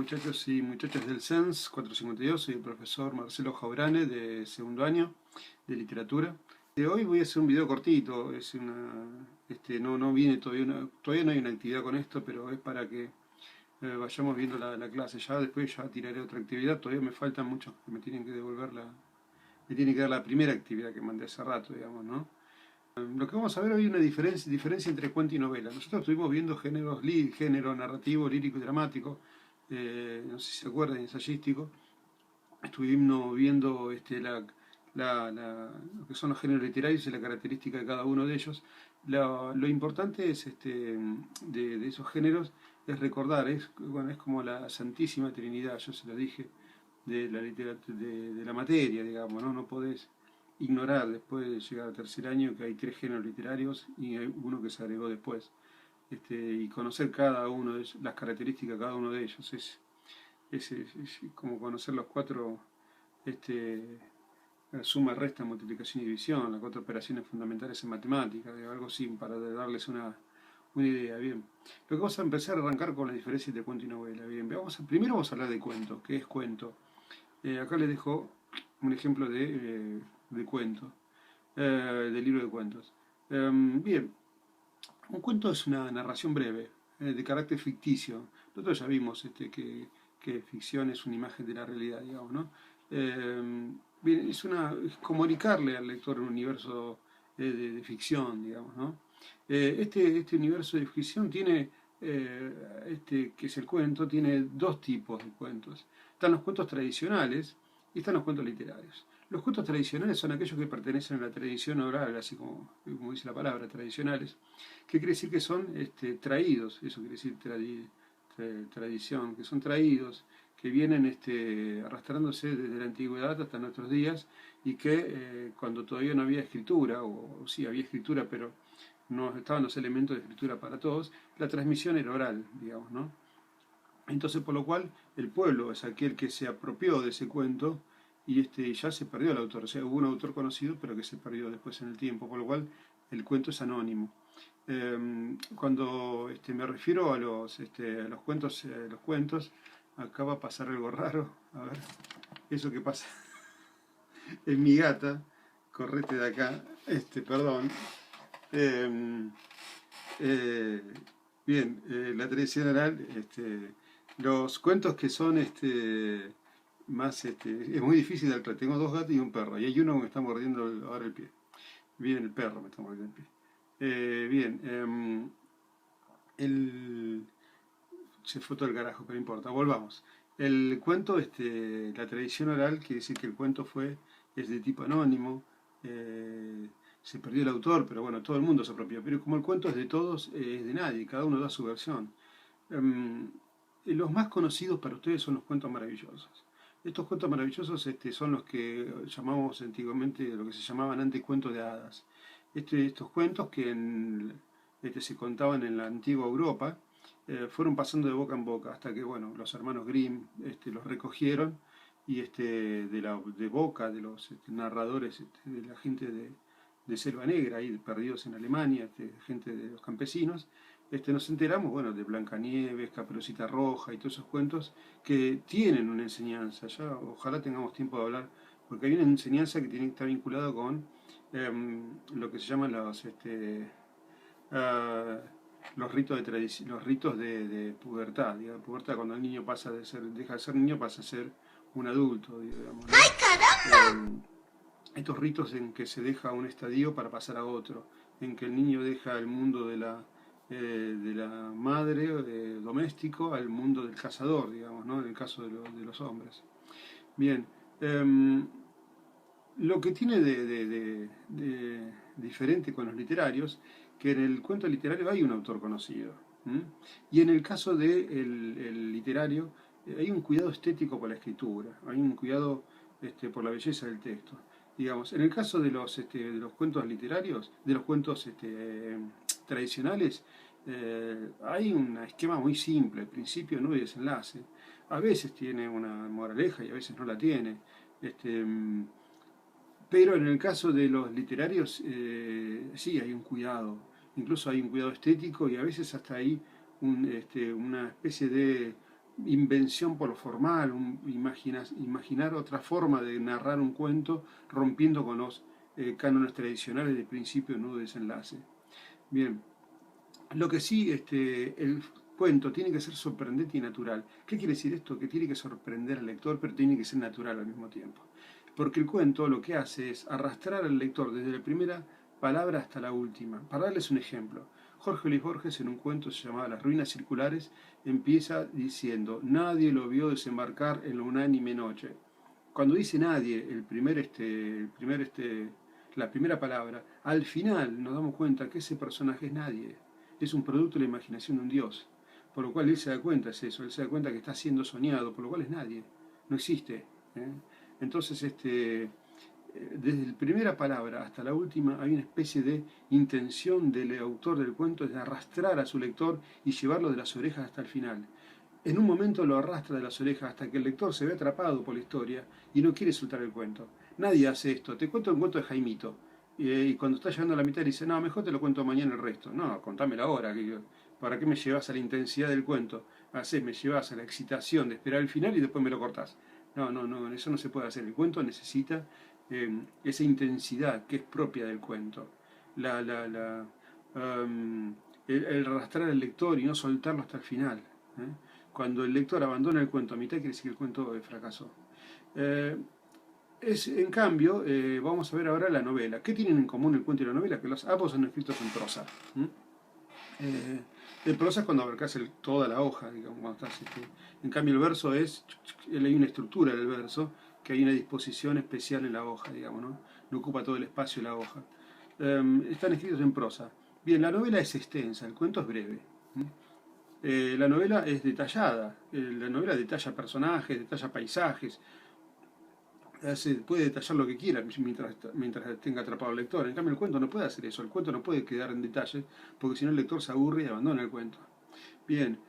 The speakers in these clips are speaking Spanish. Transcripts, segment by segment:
muchachos y muchachas del CENS 452, soy el profesor Marcelo Jaubrane de segundo año de literatura. Hoy voy a hacer un video cortito, no viene todavía no hay una actividad con esto, pero es para que vayamos viendo la clase. Ya después ya tiraré otra actividad, todavía me faltan muchos que me tienen que devolver me tienen que dar la primera actividad que mandé hace rato, digamos, ¿no? Lo que vamos a ver hoy es una diferencia entre cuento y novela. Nosotros estuvimos viendo género narrativo, lírico y dramático, no sé si se acuerdan, ensayístico. Estuvimos viendo lo que son los géneros literarios y la característica de cada uno de ellos. Lo importante es de esos géneros es recordar, es como la Santísima Trinidad, yo se lo dije, de la literatura, de la materia, digamos, ¿no? No podés ignorar después de llegar al tercer año que hay tres géneros literarios y hay uno que se agregó después. Y conocer cada uno de ellos, las características de cada uno de ellos es como conocer los cuatro, la suma, resta, multiplicación y división, las cuatro operaciones fundamentales en matemáticas, algo así, para darles una idea. Bien, lo que vamos a empezar a arrancar con las diferencias entre cuento y novela. Bien, primero vamos a hablar de cuento. ¿Qué es cuento? Acá les dejo un ejemplo de cuento, de libro de cuentos. Bien, un cuento es una narración breve, de carácter ficticio. Nosotros ya vimos que ficción es una imagen de la realidad, digamos, ¿no? Bien, es comunicarle al lector un universo de ficción, digamos, ¿no? Este universo de ficción tiene, que es el cuento, tiene dos tipos de cuentos. Están los cuentos tradicionales y están los cuentos literarios. Los cuentos tradicionales son aquellos que pertenecen a la tradición oral, así como dice la palabra, tradicionales, que quiere decir que son traídos, eso quiere decir tradición, que son traídos, que vienen arrastrándose desde la antigüedad hasta nuestros días y que cuando todavía no había escritura, o sí había escritura, pero no estaban los elementos de escritura para todos, la transmisión era oral, digamos, ¿no? Entonces, por lo cual, el pueblo es aquel que se apropió de ese cuento y ya se perdió el autor. O sea, hubo un autor conocido, pero que se perdió después en el tiempo, por lo cual el cuento es anónimo. Cuando me refiero a los cuentos, acá va a pasar algo raro. A ver, eso que pasa es mi gata. Correte de acá. Perdón. Bien, la tradición oral, los cuentos que son más, es muy difícil de actuar. Tengo dos gatos y un perro, y hay uno que me está mordiendo ahora el pie. Bien, el perro me está mordiendo el pie. Se fue todo el carajo, pero no importa, volvamos. El cuento, la tradición oral, quiere decir que el cuento es de tipo anónimo, se perdió el autor, pero bueno, todo el mundo se apropió. Pero como el cuento es de todos, es de nadie, cada uno da su versión. Los más conocidos para ustedes son los cuentos maravillosos. Estos cuentos maravillosos son los que llamamos antiguamente, lo que se llamaban antes cuentos de hadas. Estos cuentos que se contaban en la antigua Europa, fueron pasando de boca en boca hasta que, bueno, los hermanos Grimm los recogieron y de boca de los narradores, de la gente de Selva Negra, ahí perdidos en Alemania, gente de los campesinos, nos enteramos, bueno, de Blancanieves, Caperucita Roja y todos esos cuentos que tienen una enseñanza. Ya ojalá tengamos tiempo de hablar, porque hay una enseñanza que tiene que estar vinculada con lo que se llaman los ritos de tradición, los ritos de pubertad, digamos, pubertad cuando el niño deja de ser niño, pasa a ser un adulto, digamos, ¿no? ¡Ay, caramba! Estos ritos en que se deja un estadio para pasar a otro, en que el niño deja el mundo de la madre doméstico al mundo del cazador, digamos, ¿no? En el caso de los hombres. Bien, lo que tiene de diferente con los literarios, que en el cuento literario hay un autor conocido. Y en el caso del literario, hay un cuidado estético por la escritura, hay un cuidado por la belleza del texto. Digamos, en el caso de los cuentos literarios, de los cuentos tradicionales, hay un esquema muy simple, principio, nudo y desenlace. A veces tiene una moraleja y a veces no la tiene. Pero en el caso de los literarios, sí hay un cuidado, incluso hay un cuidado estético y a veces hasta hay una especie de invención por lo formal, imaginar otra forma de narrar un cuento rompiendo con los cánones tradicionales de principio, nudo y desenlace. Bien, lo que sí, el cuento tiene que ser sorprendente y natural. ¿Qué quiere decir esto? Que tiene que sorprender al lector, pero tiene que ser natural al mismo tiempo. Porque el cuento lo que hace es arrastrar al lector desde la primera palabra hasta la última. Para darles un ejemplo, Jorge Luis Borges en un cuento se llamaba Las ruinas circulares empieza diciendo: nadie lo vio desembarcar en la unánime noche. Cuando dice nadie, la primera palabra, al final nos damos cuenta que ese personaje es nadie, es un producto de la imaginación de un dios. Por lo cual él se da cuenta, es eso, él se da cuenta que está siendo soñado, por lo cual es nadie, no existe. ¿eh? Entonces, desde la primera palabra hasta la última hay una especie de intención del autor del cuento de arrastrar a su lector y llevarlo de las orejas hasta el final. En un momento lo arrastra de las orejas hasta que el lector se ve atrapado por la historia y no quiere soltar el cuento. Nadie hace esto. Te cuento un cuento de Jaimito. Y cuando está llegando a la mitad dice: no, mejor te lo cuento mañana el resto. No, contámelo ahora. ¿Para qué me llevas a la intensidad del cuento? Me llevas a la excitación de esperar el final y después me lo cortás. No, no, no, eso no se puede hacer. El cuento necesita esa intensidad que es propia del cuento. La, la, la, el arrastrar al lector y no soltarlo hasta el final. ¿eh? Cuando el lector abandona el cuento a mitad, quiere decir que el cuento fracasó. En cambio, vamos a ver ahora la novela. ¿Qué tienen en común el cuento y la novela? Que los ambos son escritos en prosa. El prosa es cuando abarcas toda la hoja, digamos, cuando estás, en cambio el verso hay una estructura del verso, que hay una disposición especial en la hoja, digamos, ¿no? No ocupa todo el espacio de la hoja. Están escritos en prosa. Bien, la novela es extensa, el cuento es breve. La novela es detallada, la novela detalla personajes, detalla paisajes, puede detallar lo que quiera mientras tenga atrapado al lector. En cambio el cuento no puede hacer eso, el cuento no puede quedar en detalle, porque si no el lector se aburre y abandona el cuento. Bien,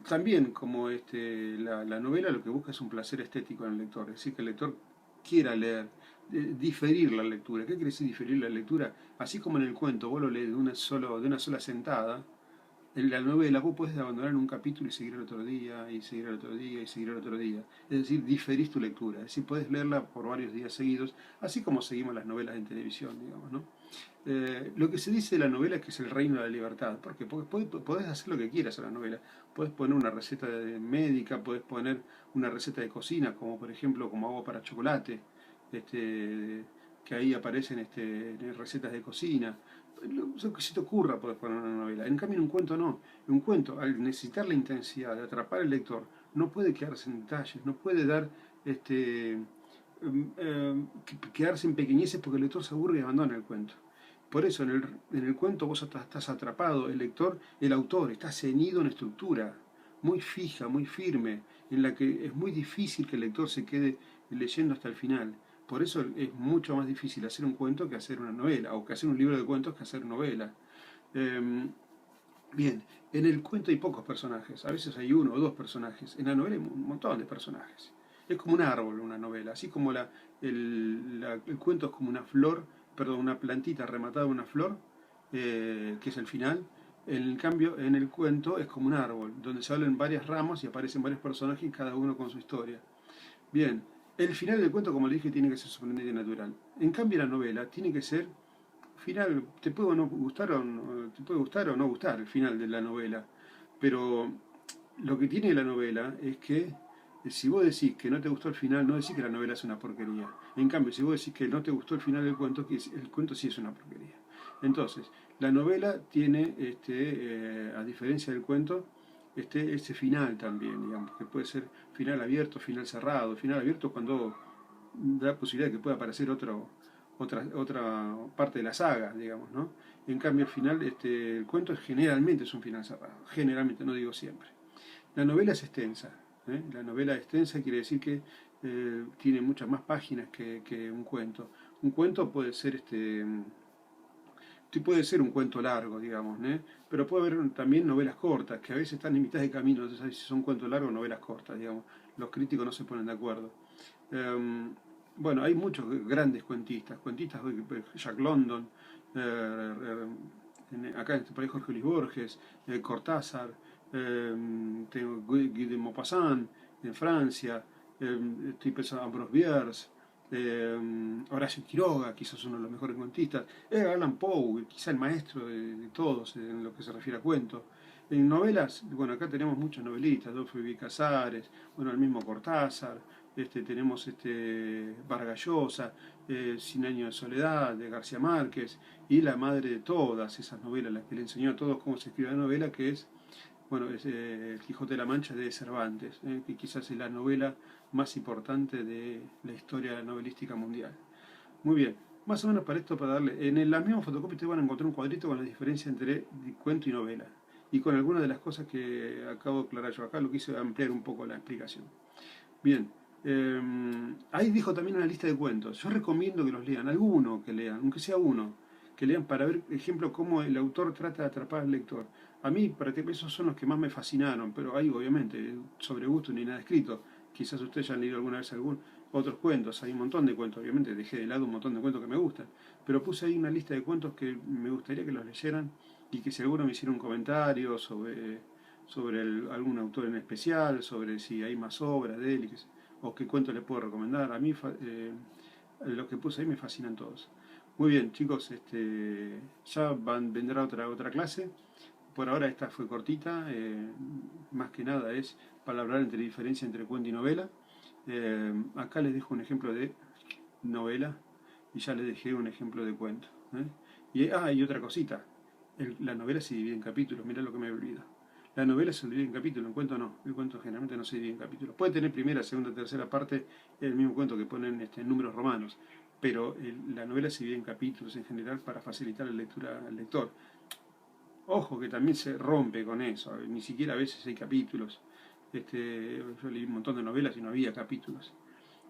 también como la novela lo que busca es un placer estético en el lector, es decir, que el lector quiera leer, diferir la lectura. ¿Qué quiere decir diferir la lectura? Así como en el cuento vos lo lees de una sola sentada, en la novela vos podés abandonar un capítulo y seguir el otro día, y seguir el otro día, y seguir el otro día. Es decir, diferís tu lectura. Es decir, podés leerla por varios días seguidos, así como seguimos las novelas en televisión, digamos, ¿no? Lo que se dice de la novela es que es el reino de la libertad. ¿Por qué? Porque podés hacer lo que quieras en la novela. Podés poner una receta médica, podés poner una receta de cocina, como por ejemplo como agua para chocolate, que ahí aparecen recetas de cocina. Lo que se te ocurra podés poner en una novela. En cambio en un cuento no. En un cuento, al necesitar la intensidad de atrapar al lector, no puede quedarse en detalles, no puede dar quedarse en pequeñeces porque el lector se aburre y abandona el cuento. Por eso en el cuento vos estás atrapado, el lector, el autor, está ceñido en una estructura muy fija, muy firme, en la que es muy difícil que el lector se quede leyendo hasta el final. Por eso es mucho más difícil hacer un cuento que hacer una novela, o que hacer un libro de cuentos que hacer novela. Bien, en el cuento hay pocos personajes, a veces hay uno o dos personajes, en la novela hay un montón de personajes. Es como un árbol una novela, así como el cuento es como una flor, perdón, una plantita rematada en una flor, que es el final. En cambio, en el cuento es como un árbol, donde se hablan varias ramas y aparecen varios personajes, cada uno con su historia. Bien, el final del cuento, como le dije, tiene que ser sorprendente y natural. En cambio, la novela tiene que ser final, te puede gustar o no gustar el final de la novela, pero lo que tiene la novela es que si vos decís que no te gustó el final, no decís que la novela es una porquería. En cambio, si vos decís que no te gustó el final del cuento, que el cuento sí es una porquería. Entonces, la novela tiene, a diferencia del cuento, ese final también, digamos, que puede ser final abierto, final cerrado. Final abierto cuando da posibilidad de que pueda aparecer otra parte de la saga, digamos, ¿no? En cambio, el final, el cuento generalmente es un final cerrado, generalmente, no digo siempre. La novela es extensa, ¿eh? La novela extensa quiere decir que tiene muchas más páginas que un cuento. Un cuento puede ser puede ser un cuento largo, digamos, ¿eh? Pero puede haber también novelas cortas, que a veces están en mitad de camino, no sé si son cuentos largos o novelas cortas, digamos. Los críticos no se ponen de acuerdo. Bueno, hay muchos grandes cuentistas, Jack London, acá en este país Jorge Luis Borges, Cortázar, tengo Guy de Maupassant en Francia, estoy pensando en Ambrose Bierce, Horacio Quiroga, quizás uno de los mejores cuentistas, Allan Poe, quizá el maestro de todos en lo que se refiere a cuentos. En novelas, bueno, acá tenemos muchos novelistas, Adolfo Bioy Casares, bueno, el mismo Cortázar, tenemos Vargas Llosa, Cien años de soledad, de García Márquez, y la madre de todas esas novelas, las que le enseñó a todos cómo se escribe la novela, que es, bueno, es El Quijote de la Mancha de Cervantes, que quizás es la novela más importante de la historia novelística mundial. Muy bien, más o menos para esto, para darle, en la misma fotocopia ustedes van a encontrar un cuadrito con la diferencia entre cuento y novela, y con algunas de las cosas que acabo de aclarar yo acá, lo quise ampliar un poco la explicación. Bien, ahí dijo también una lista de cuentos. Yo recomiendo que los lean, alguno que lean, aunque sea uno, que lean para ver, ejemplo, cómo el autor trata de atrapar al lector. A mí, para que esos son los que más me fascinaron, pero hay obviamente sobre gusto ni nada escrito. Quizás ustedes ya han leído alguna vez otros cuentos, hay un montón de cuentos, obviamente dejé de lado un montón de cuentos que me gustan, pero puse ahí una lista de cuentos que me gustaría que los leyeran y que si alguno me hiciera un comentario sobre algún autor en especial, sobre si hay más obras de él, o qué cuento le puedo recomendar. A mí los que puse ahí me fascinan todos. Muy bien, chicos, ya vendrá otra clase. Por ahora esta fue cortita, más que nada es para hablar entre diferencia entre cuento y novela. Acá les dejo un ejemplo de novela y ya les dejé un ejemplo de cuento. Y otra cosita, la novela se divide en capítulos, mirá lo que me olvido. La novela se divide en capítulos, el cuento no. El cuento generalmente no se divide en capítulos. Puede tener primera, segunda, tercera parte, el mismo cuento que ponen números romanos, pero la novela se divide en capítulos en general para facilitar la lectura al lector. Ojo que también se rompe con eso, ni siquiera a veces hay capítulos. Yo leí un montón de novelas y no había capítulos.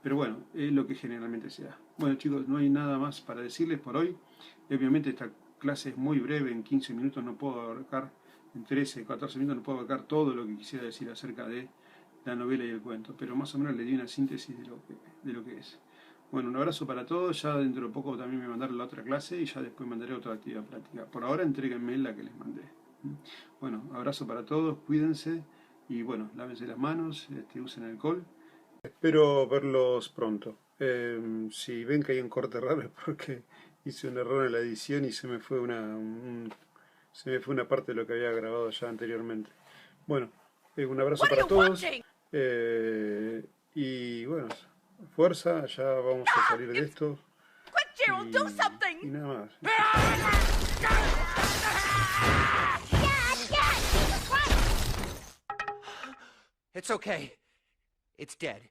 Pero bueno, es lo que generalmente se da. Bueno chicos, no hay nada más para decirles por hoy. Obviamente esta clase es muy breve, en 15 minutos no puedo abarcar, en 13, 14 minutos no puedo abarcar todo lo que quisiera decir acerca de la novela y el cuento, pero más o menos le di una síntesis de lo que es. Bueno, un abrazo para todos, ya dentro de poco también me mandaron la otra clase y ya después mandaré otra actividad práctica. Por ahora entréguenme la que les mandé. Bueno, abrazo para todos, cuídense y bueno, lávense las manos, usen alcohol. Espero verlos pronto. Si ven que hay un corte raro es porque hice un error en la edición y se me fue una parte de lo que había grabado ya anteriormente. Bueno, un abrazo para todos. Y bueno, fuerza, ya vamos a salir de esto. Y nada más. It's okay. It's dead.